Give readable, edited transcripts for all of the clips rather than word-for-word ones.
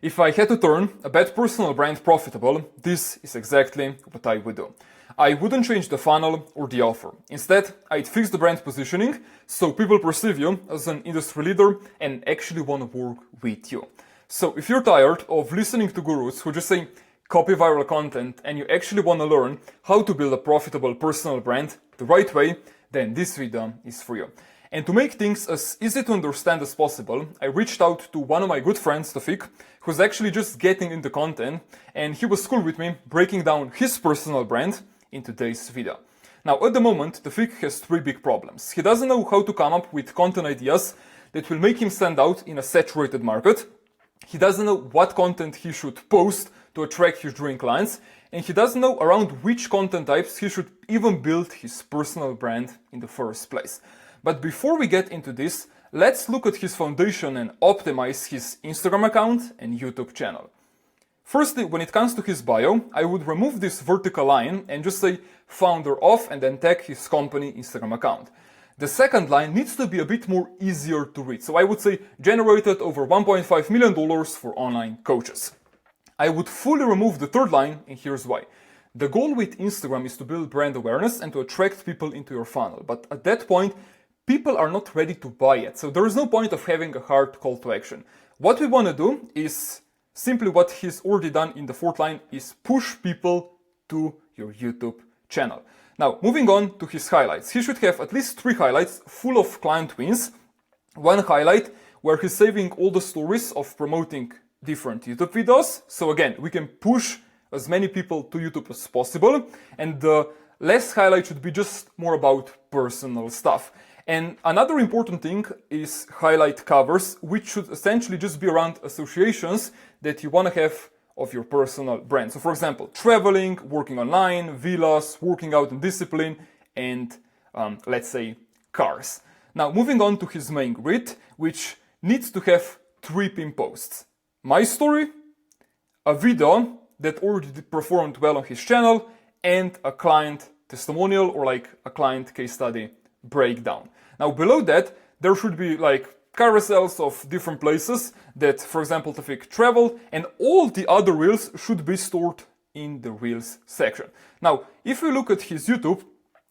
If I had to turn a bad personal brand profitable, this is exactly what I would do. I wouldn't change the funnel or the offer. Instead, I'd fix the brand positioning so people perceive you as an industry leader and actually want to work with you. So if you're tired of listening to gurus who just say copy viral content and you actually want to learn how to build a profitable personal brand the right way, then this video is for you. And to make things as easy to understand as possible, I reached out to one of my good friends, Tawfiq, who's actually just getting into content, and he was cool with me breaking down his personal brand in today's video. Now, at the moment, Tawfiq has three big problems. He doesn't know how to come up with content ideas that will make him stand out in a saturated market. He doesn't know what content he should post to attract his dream clients, and he doesn't know around which content types he should even build his personal brand in the first place. But before we get into this, let's look at his foundation and optimize his Instagram account and YouTube channel. Firstly, when it comes to his bio, I would remove this vertical line and just say founder of and then tag his company Instagram account. The second line needs to be a bit more easier to read. So I would say generated over $1.5 million for online coaches. I would fully remove the third line, and here's why. The goal with Instagram is to build brand awareness and to attract people into your funnel. But at that point, people are not ready to buy yet, so there is no point of having a hard call to action. What we want to do is simply what he's already done in the fourth line, is push people to your YouTube channel. Now, moving on to his highlights. He should have at least 3 highlights full of client wins. One highlight where he's saving all the stories of promoting different YouTube videos. So again, we can push as many people to YouTube as possible. And the last highlight should be just more about personal stuff. And another important thing is highlight covers, which should essentially just be around associations that you want to have of your personal brand. So for example, traveling, working online, villas, working out and discipline, and let's say cars. Now moving on to his main grid, which needs to have 3 pin posts. My story, a video that already performed well on his channel, and a client testimonial or like a client case study breakdown. Now below that, there should be like carousels of different places that, for example, Tawfiq traveled, and all the other reels should be stored in the reels section. Now, if we look at his YouTube,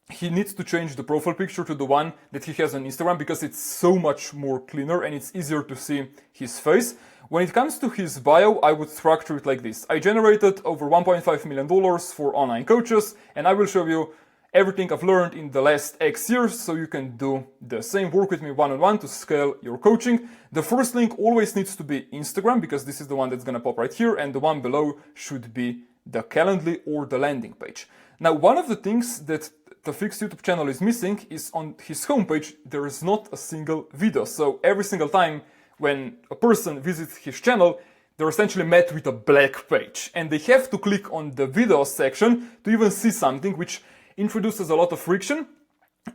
he needs to change the profile picture to the one that he has on Instagram because it's so much more cleaner and it's easier to see his face. When it comes to his bio, I would structure it like this. I generated over $1.5 million for online coaches, and I will show you everything I've learned in the last X years so you can do the same. Work with me one-on-one to scale your coaching. The first link always needs to be Instagram because this is the one that's going to pop right here, and the one below should be the Calendly or the landing page. Now, one of the things that Tawfiq's YouTube channel is missing is on his homepage, there is not a single video. So every single time when a person visits his channel, they're essentially met with a black page, and they have to click on the video section to even see something, which introduces a lot of friction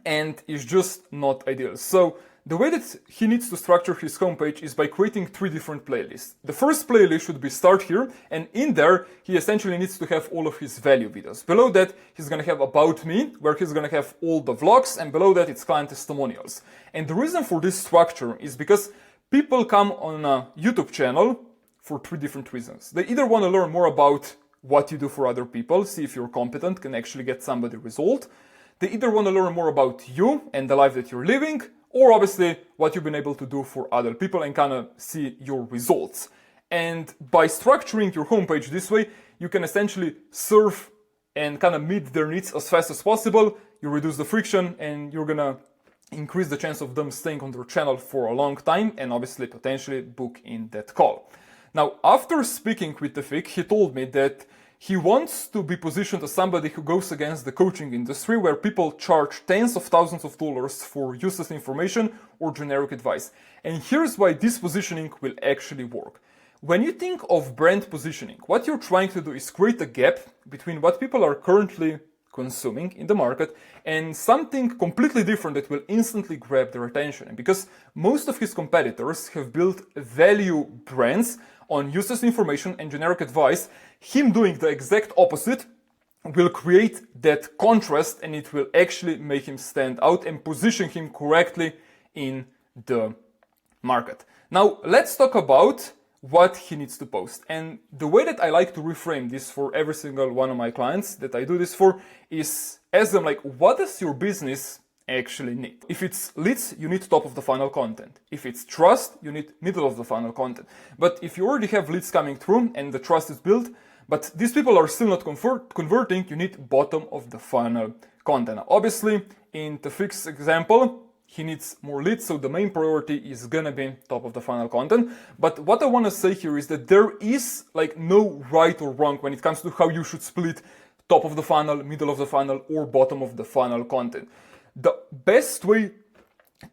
and is just not ideal. So the way that he needs to structure his homepage is by creating 3 different playlists. The first playlist should be Start Here, and in there he essentially needs to have all of his value videos. Below that he's going to have About Me, where he's going to have all the vlogs, and below that it's client testimonials. And the reason for this structure is because people come on a YouTube channel for 3 different reasons. They either want to learn more about what you do for other people, see if you're competent, can actually get somebody result. They either want to learn more about you and the life that you're living, or obviously what you've been able to do for other people and kind of see your results. And by structuring your homepage this way, you can essentially serve and kind of meet their needs as fast as possible. You reduce the friction and you're gonna increase the chance of them staying on their channel for a long time and obviously potentially book in that call. Now, after speaking with Tawfiq, he told me that he wants to be positioned as somebody who goes against the coaching industry where people charge tens of thousands of dollars for useless information or generic advice. And here's why this positioning will actually work. When you think of brand positioning, what you're trying to do is create a gap between what people are currently consuming in the market and something completely different that will instantly grab their attention. And because most of his competitors have built value brands on useless information and generic advice, him doing the exact opposite will create that contrast, and it will actually make him stand out and position him correctly in the market. Now, let's talk about what he needs to post. And the way that I like to reframe this for every single one of my clients that I do this for is ask them like, what does your business actually need? If it's leads, you need top of the funnel content. If it's trust, you need middle of the funnel content. But if you already have leads coming through and the trust is built, but these people are still not converting, you need bottom of the funnel content. Now, obviously, in Taufik's example, he needs more leads, so the main priority is gonna be top of the funnel content. But what I wanna say here is that there is like no right or wrong when it comes to how you should split top of the funnel, middle of the funnel, or bottom of the funnel content. The best way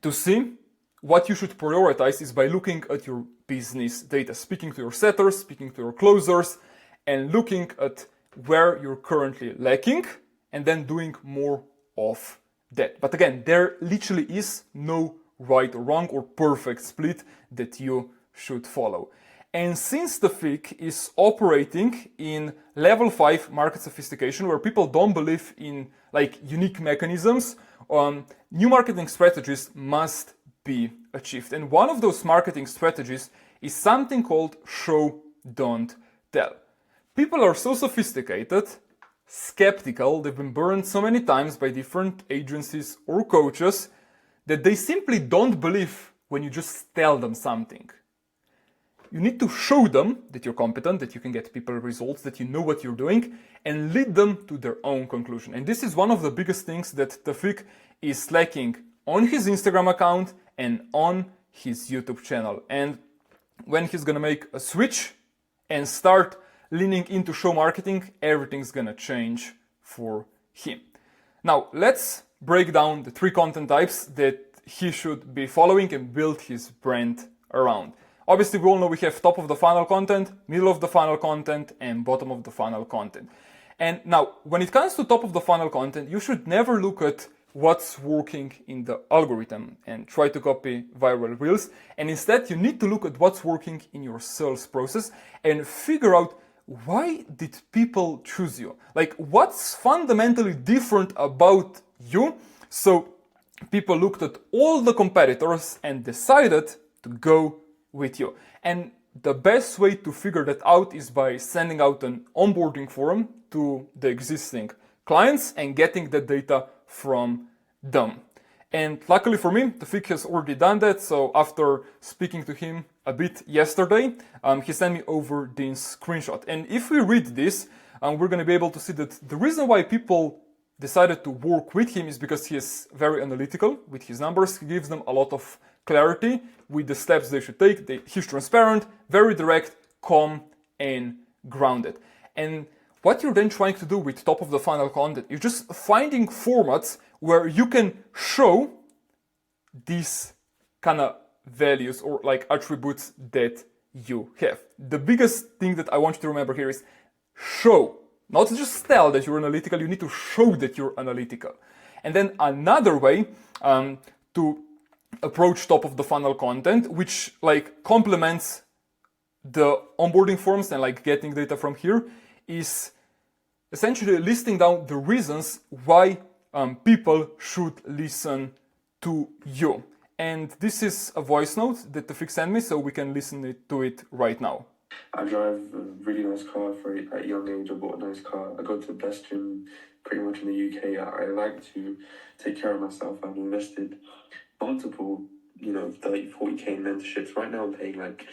to see what you should prioritize is by looking at your business data, speaking to your setters, speaking to your closers, and looking at where you're currently lacking, and then doing more of that. But again, there literally is no right or wrong or perfect split that you should follow. And since Taufik is operating in level 5 market sophistication, where people don't believe in like unique mechanisms, new marketing strategies must be achieved. And one of those marketing strategies is something called show, don't tell. People are so sophisticated, skeptical, they've been burned so many times by different agencies or coaches that they simply don't believe when you just tell them something. You need to show them that you're competent, that you can get people results, that you know what you're doing, and lead them to their own conclusion. And this is one of the biggest things that Taufik is lacking on his Instagram account and on his YouTube channel. And when he's gonna make a switch and start leaning into show marketing, everything's gonna change for him. Now, let's break down the 3 content types that he should be following and build his brand around. Obviously, we all know we have top of the funnel content, middle of the funnel content, and bottom of the funnel content. And now, when it comes to top of the funnel content, you should never look at what's working in the algorithm and try to copy viral reels. And instead, you need to look at what's working in your sales process and figure out, why did people choose you? Like, what's fundamentally different about you? So people looked at all the competitors and decided to go with you. And the best way to figure that out is by sending out an onboarding form to the existing clients and getting the data from them. And luckily for me, Taufik has already done that. So after speaking to him a bit yesterday, he sent me over this screenshot. And if we read this, we're going to be able to see that the reason why people decided to work with him is because he is very analytical with his numbers. He gives them a lot of clarity with the steps they should take. He's transparent, very direct, calm, and grounded. And what you're then trying to do with top of the funnel content is just finding formats where you can show these kind of values or like attributes that you have. The biggest thing that I want you to remember here is show, not just tell that you're analytical, you need to show that you're analytical. And then another way to approach top of the funnel content, which like complements the onboarding forms and like getting data from here, is essentially listing down the reasons why people should listen to you. And this is a voice note that Taufik sent me, so we can listen to it right now. I drive a really nice car at a young age. I bought a nice car. I go to the best gym pretty much in the UK. I like to take care of myself. I've invested multiple, 30, 40k in mentorships. Right now I'm paying like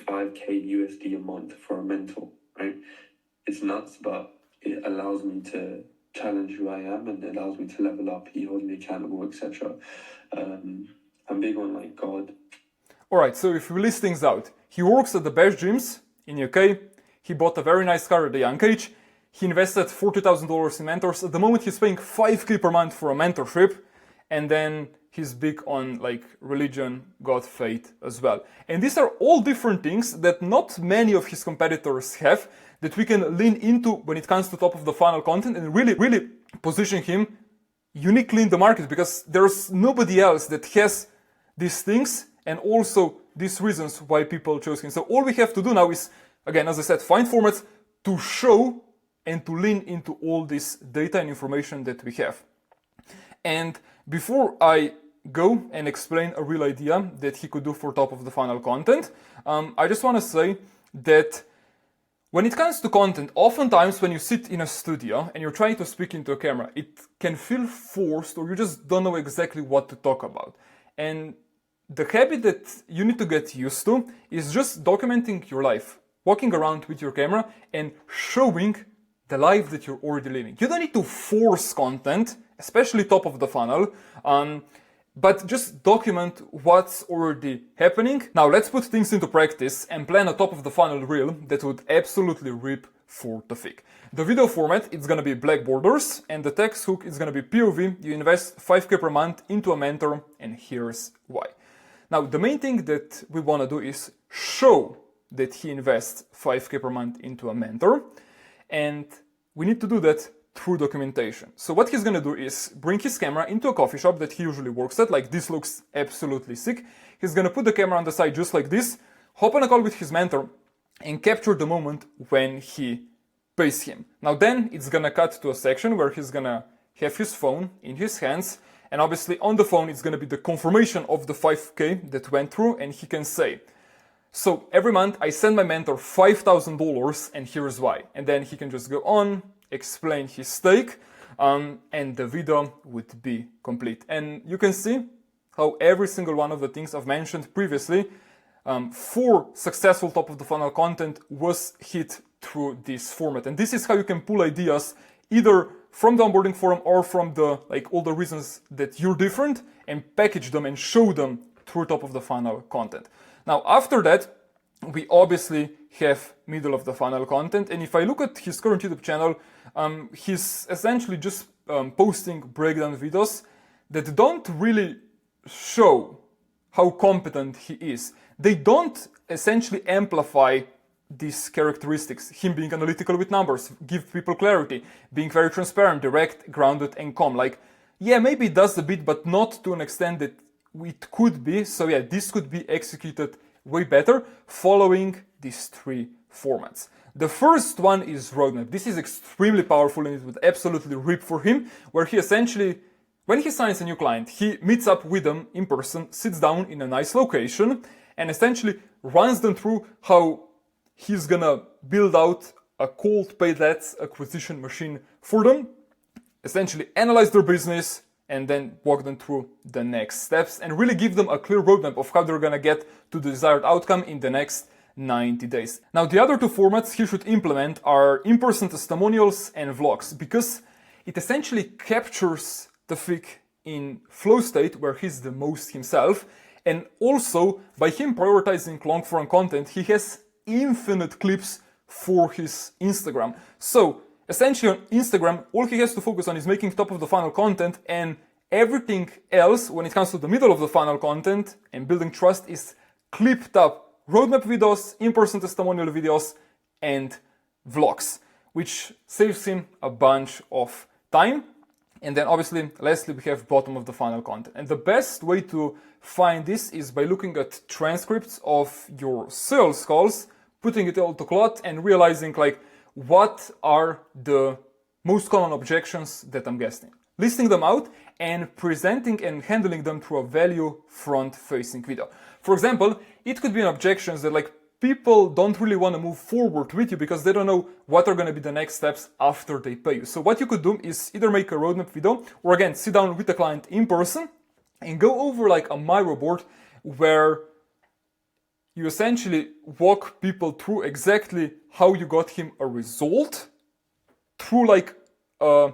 5k USD a month for a mentor, right? It's nuts, but it allows me to challenge who I am and it allows me to level up. He holds me accountable, etc. I'm big on like God. Alright, so if we list things out, he works at the best gyms in UK, he bought a very nice car at a young age, he invested $40,000 in mentors. At the moment he's paying 5k per month for a mentorship, and then he's big on like religion, God, faith as well. And these are all different things that not many of his competitors have, that we can lean into when it comes to top of the funnel content and really position him uniquely in the market, because there's nobody else that has these things and also these reasons why people chose him. So all we have to do now is, again, as I said, find formats to show and to lean into all this data and information that we have. And before I go and explain a real idea that he could do for top of the funnel content. I just want to say that when it comes to content, oftentimes when you sit in a studio and you're trying to speak into a camera, it can feel forced or you just don't know exactly what to talk about. And the habit that you need to get used to is just documenting your life, walking around with your camera and showing the life that you're already living. You don't need to force content, especially top of the funnel, but just document what's already happening. Now let's put things into practice and plan a top of the funnel reel that would absolutely rip for the fig. The video format, it's gonna be black borders, and the text hook is gonna be POV. You invest 5K per month into a mentor, and here's why. Now the main thing that we wanna do is show that he invests 5K per month into a mentor, and we need to do that through documentation. So what he's gonna do is bring his camera into a coffee shop that he usually works at, like this looks absolutely sick. He's gonna put the camera on the side just like this, hop on a call with his mentor, and capture the moment when he pays him. Now then it's gonna cut to a section where he's gonna have his phone in his hands, and obviously on the phone it's gonna be the confirmation of the 5K that went through, and he can say, so every month I send my mentor $5,000 and here's why. And then he can just go on, explain his stake, and the video would be complete. And you can see how every single one of the things I've mentioned previously for successful top of the funnel content was hit through this format. And this is how you can pull ideas either from the onboarding forum or from the all the reasons that you're different and package them and show them through top of the funnel content. Now after that, we obviously have middle of the funnel content, and if I look at his current YouTube channel, he's essentially just posting breakdown videos that don't really show how competent he is. They don't essentially amplify these characteristics, him being analytical with numbers, give people clarity, being very transparent, direct, grounded, and calm. Like, yeah, maybe it does a bit, but not to an extent that it could be. So yeah, this could be executed way better following these three formats. The first one is roadmap. This is extremely powerful and it would absolutely rip for him, where he essentially, when he signs a new client, he meets up with them in person, sits down in a nice location, and essentially runs them through how he's gonna build out a cold paid ads acquisition machine for them, essentially analyze their business, and then walk them through the next steps and really give them a clear roadmap of how they're gonna get to the desired outcome in the next 90 days. Now, the other two formats he should implement are in-person testimonials and vlogs, because it essentially captures the fig in flow state where he's the most himself. And also, by him prioritizing long form content, he has infinite clips for his Instagram. So essentially on Instagram, all he has to focus on is making top of the funnel content, and everything else when it comes to the middle of the funnel content and building trust is clipped up roadmap videos, in-person testimonial videos, and vlogs, which saves him a bunch of time. And then obviously, lastly, we have bottom of the funnel content. And the best way to find this is by looking at transcripts of your sales calls, putting it all to Claude and realizing what are the most common objections that I'm getting, listing them out and presenting and handling them through a value front-facing video. For example, it could be an objection that people don't really want to move forward with you because they don't know what are going to be the next steps after they pay you. So what you could do is either make a roadmap video or again, sit down with the client in person and go over a Miro board where you essentially walk people through exactly how you got him a result through a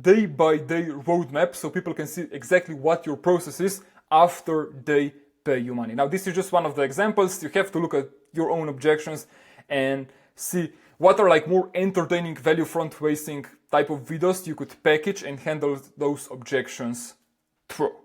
day-by-day roadmap, so people can see exactly what your process is after they pay you money. Now, this is just one of the examples. You have to look at your own objections and see what are more entertaining value front-facing type of videos you could package and handle those objections through.